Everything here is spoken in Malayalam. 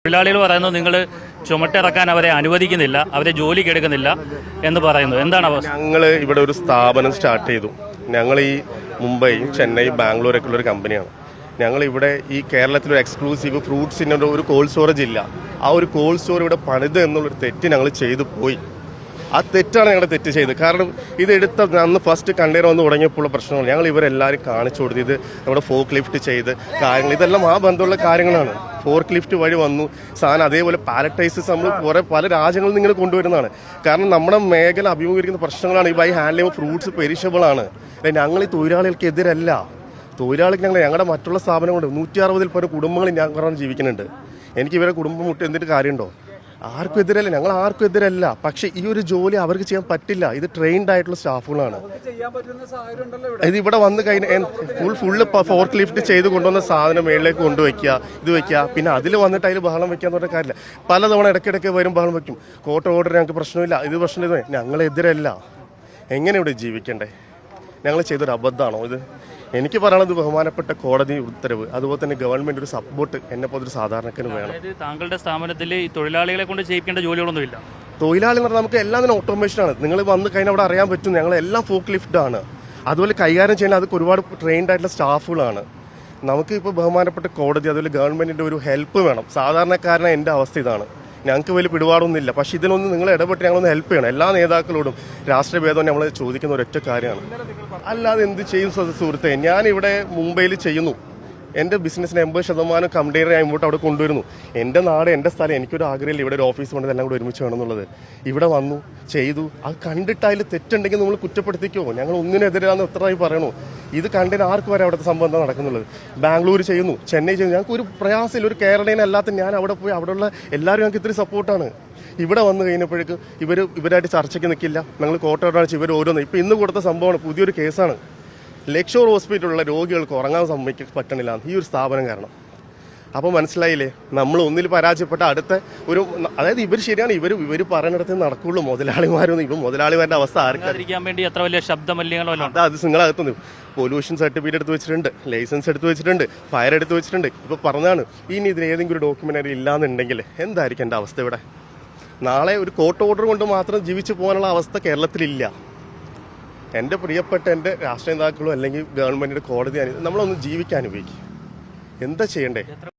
തൊഴിലാളികൾ പറയുന്നത് നിങ്ങൾ ചുമട്ടിറക്കാൻ അവരെ അനുവദിക്കുന്നില്ല, അവരെ ജോലിക്ക് എടുക്കുന്നില്ല എന്ന് പറയുന്നു. എന്താണ് അവസ്ഥ? ഞങ്ങൾ ഇവിടെ ഒരു സ്ഥാപനം സ്റ്റാർട്ട് ചെയ്തു. ഞങ്ങൾ ഈ മുംബൈ, ചെന്നൈ, ബാംഗ്ലൂരൊക്കെ ഉള്ളൊരു കമ്പനിയാണ്. ഞങ്ങൾ ഇവിടെ ഈ കേരളത്തിലൊരു എക്സ്ക്ലൂസീവ് ഫ്രൂട്ട്സിൻ്റെ ഒരു കോൾഡ് സ്റ്റോറേജ് ഇല്ല. ആ ഒരു കോൾഡ് സ്റ്റോർ ഇവിടെ പണിത് എന്നുള്ളൊരു തെറ്റ് ഞങ്ങൾ ചെയ്തു പോയി. ആ തെറ്റാണ് ഞങ്ങളുടെ തെറ്റ് ചെയ്തത്. കാരണം ഇത് എടുത്ത അന്ന് ഫസ്റ്റ് കണ്ടെയ്നർ വന്ന് തുടങ്ങിയപ്പോൾ പ്രശ്നങ്ങൾ ഞങ്ങൾ ഇവരെല്ലാവരും കാണിച്ചു കൊടുത്തു. ഇത് നമ്മുടെ ഫോർക്ക് ലിഫ്റ്റ് ചെയ്ത് കാര്യങ്ങൾ ഇതെല്ലാം ആ ബന്ധമുള്ള കാര്യങ്ങളാണ്. ഫോർക്ക് ലിഫ്റ്റ് വഴി വന്നു സാധനം. അതേപോലെ പാലറ്റൈസസ് നമ്മൾ പല രാജ്യങ്ങളിൽ നിന്ന് ഇങ്ങനെ കൊണ്ടുവരുന്നതാണ്. കാരണം നമ്മുടെ മേഖല അഭിമുഖീകരിക്കുന്ന പ്രശ്നങ്ങളാണ്. ഈ ബൈ ഹാൻഡ് ചെയ്യുമ്പോൾ ഫ്രൂട്ട്സ് പെരിഷബിൾ ആണ്. ഞങ്ങൾ ഈ തൊഴിലാളികൾക്ക് എതിരല്ല. തൊഴിലാളിക്ക് ഞങ്ങളുടെ മറ്റുള്ള സ്ഥാപനങ്ങളുണ്ട്. 160-ൽ പല കുടുംബങ്ങൾ ഞാൻ പറഞ്ഞ് ജീവിക്കുന്നുണ്ട്. എനിക്ക് ഇവരെ കുടുംബം മുട്ടി എന്തിട്ട് കാര്യമുണ്ടോ? ആർക്കും എതിരല്ല, ഞങ്ങൾ ആർക്കും എതിരല്ല. പക്ഷെ ഈ ഒരു ജോലി അവർക്ക് ചെയ്യാൻ പറ്റില്ല. ഇത് ട്രെയിൻഡ് ആയിട്ടുള്ള സ്റ്റാഫുകളാണ്. ഇത് ഇവിടെ വന്ന് കഴിഞ്ഞാൽ ഫുള്ള് ഫോർക്ക് ലിഫ്റ്റ് ചെയ്ത് കൊണ്ടുവന്ന സാധനം മേളിലേക്ക് കൊണ്ടുവയ്ക്കുക, ഇത് വെക്കുക, പിന്നെ അതിൽ വന്നിട്ട് അതിൽ ബഹളം വെക്കാന്ന് പറഞ്ഞ കാര്യമില്ല. പലതവണ ഇടയ്ക്കിടയ്ക്ക് വരും ബഹളം വെക്കും. കോർട്ട് ഓർഡർ ഞങ്ങൾക്ക് പ്രശ്നമില്ല, ഇത് പ്രശ്നമില്ല. ഞങ്ങളെതിരല്ല. എങ്ങനെ ഇവിടെ ജീവിക്കണ്ടേ? ഞങ്ങൾ ചെയ്തൊരു അബദ്ധമാണോ ഇത്? എനിക്ക് പറയാനുള്ളത് ബഹുമാനപ്പെട്ട കോടതി ഉത്തരവ്, അതുപോലെ തന്നെ ഗവൺമെന്റ് ഒരു സപ്പോർട്ട് എന്നെ പോലൊരു സാധാരണക്കാരന് വേണം. താങ്കളുടെ സ്ഥാപനത്തിൽ ഈ തൊഴിലാളികളെ കൊണ്ട് ചെയ്യിക്കേണ്ട ജോലികളൊന്നുമില്ല. തൊഴിലാളി എന്ന് പറഞ്ഞാൽ നമുക്ക് എല്ലാം തന്നെ ഓട്ടോമേഷനാണ്. നിങ്ങൾ വന്ന് കഴിഞ്ഞാൽ അവിടെ അറിയാൻ പറ്റും. ഞങ്ങളെല്ലാം ഫോർക്ക് ലിഫ്റ്റ് ആണ്. അതുപോലെ കൈകാര്യം ചെയ്യുന്നത് അതൊക്കെ ഒരുപാട് ട്രെയിൻഡ് ആയിട്ടുള്ള സ്റ്റാഫുകളാണ്. നമുക്ക് ഇപ്പോൾ ബഹുമാനപ്പെട്ട കോടതി അതുപോലെ ഗവൺമെന്റിന്റെ ഒരു ഹെൽപ്പ് വേണം. സാധാരണക്കാരനെ എൻ്റെ അവസ്ഥ ഇതാണ്. ഞങ്ങൾക്ക് വലിയ പിടിപാടൊന്നുമില്ല. പക്ഷെ ഇതിനൊന്ന് നിങ്ങൾ ഇടപെട്ട് ഞങ്ങളൊന്ന് ഹെൽപ്പ് ചെയ്യണം. എല്ലാ നേതാക്കളോടും രാഷ്ട്രീയ ഭേദം നമ്മൾ ചോദിക്കുന്ന ഒരൊറ്റ കാര്യമാണ്. അല്ലാതെ എന്ത് ചെയ്യും സുഹൃത്തെ? ഞാനിവിടെ മുംബൈയിൽ ചെയ്യുന്നു. എൻ്റെ ബിസിനസ്സിന് 80% കമ്പനിയെ ഞാൻ ഇങ്ങോട്ട് അവിടെ കൊണ്ടുവരുന്നു. എൻ്റെ നാട്, എൻ്റെ സ്ഥലം. എനിക്കൊരു ആഗ്രഹമില്ല ഇവിടെ ഒരു ഓഫീസ് കൊണ്ട് എല്ലാം കൂടെ ഒരുമിച്ച് വേണമെന്നുള്ളത്. ഇവിടെ വന്നു ചെയ്തു. അത് കണ്ടിട്ട് അതിൽ തെറ്റുണ്ടെങ്കിൽ നമ്മൾ കുറ്റപ്പെടുത്തിക്കോ? ഞങ്ങൾ ഒന്നിനെതിരാന്ന് എത്രയായി പറയണു. ഇത് കണ്ടിട്ട് ആർക്ക് വരെ അവിടുത്തെ സംഭവം എന്താ നടക്കുന്നുള്ളത്? ബാംഗ്ലൂർ ചെയ്യുന്നു, ചെന്നൈ ചെയ്യുന്നു. ഞങ്ങൾക്ക് ഒരു പ്രയാസമില്ല. ഒരു കേരളീയനെ അല്ലാത്ത ഞാൻ അവിടെ പോയി അവിടെയുള്ള എല്ലാവരും ഞങ്ങൾക്ക് ഇത്തിരി സപ്പോർട്ടാണ്. ഇവിടെ വന്നു കഴിഞ്ഞപ്പോഴേക്ക് ഇവരായിട്ട് ചർച്ചയ്ക്ക് നിൽക്കില്ല. ഞങ്ങൾ കോർട്ട് ഇവർ ഓരോന്ന് ഇപ്പം ഇന്ന് കൊടുത്ത സംഭവമാണ്. പുതിയൊരു കേസാണ്. ലക്ഷോർ ഹോസ്പിറ്റലിലുള്ള രോഗികൾക്ക് ഉറങ്ങാൻ പറ്റണില്ല ഈ ഒരു സ്ഥാപനം കാരണം. അപ്പോൾ മനസ്സിലായില്ലേ, നമ്മൾ ഒന്നിൽ പരാജയപ്പെട്ട അടുത്ത ഒരു, അതായത് ഇവർ ശരിയാണ്, ഇവർ പറയുന്നിടത്ത് നടക്കുള്ളൂ. മുതലാളിമാരൊന്നും ഇപ്പം മുതലാളിമാരുടെ അവസ്ഥ ആർക്കാതിരിക്കാൻ വേണ്ടി എത്ര വലിയ ശബ്ദമലിനീകരണമല്ലോ. അത് നിങ്ങളകത്തുനിന്ന് പൊല്യൂഷൻ സർട്ടിഫിക്കറ്റ് എടുത്ത് വെച്ചിട്ടുണ്ട്, ലൈസൻസ് എടുത്ത് വെച്ചിട്ടുണ്ട്, ഫയർ എടുത്ത് വെച്ചിട്ടുണ്ട്. ഇപ്പോൾ പറഞ്ഞാണ് ഇനി ഇതിന് ഏതെങ്കിലും ഒരു ഡോക്യുമെൻ്ററി ഇല്ലാന്നുണ്ടെങ്കിൽ എന്തായിരിക്കും എൻ്റെ അവസ്ഥ ഇവിടെ? നാളെ ഒരു കോർട്ട് ഓർഡർ കൊണ്ട് മാത്രം ജീവിച്ചു പോകാനുള്ള അവസ്ഥ കേരളത്തിലില്ല. എൻ്റെ പ്രിയപ്പെട്ട എൻ്റെ രാഷ്ട്രീയ നേതാക്കളോ അല്ലെങ്കിൽ ഗവൺമെൻറ്റിൻ്റെ കോടതി നമ്മളൊന്ന് ജീവിക്കാൻ ഉപയോഗിക്കും. എന്താ ചെയ്യണ്ടേ?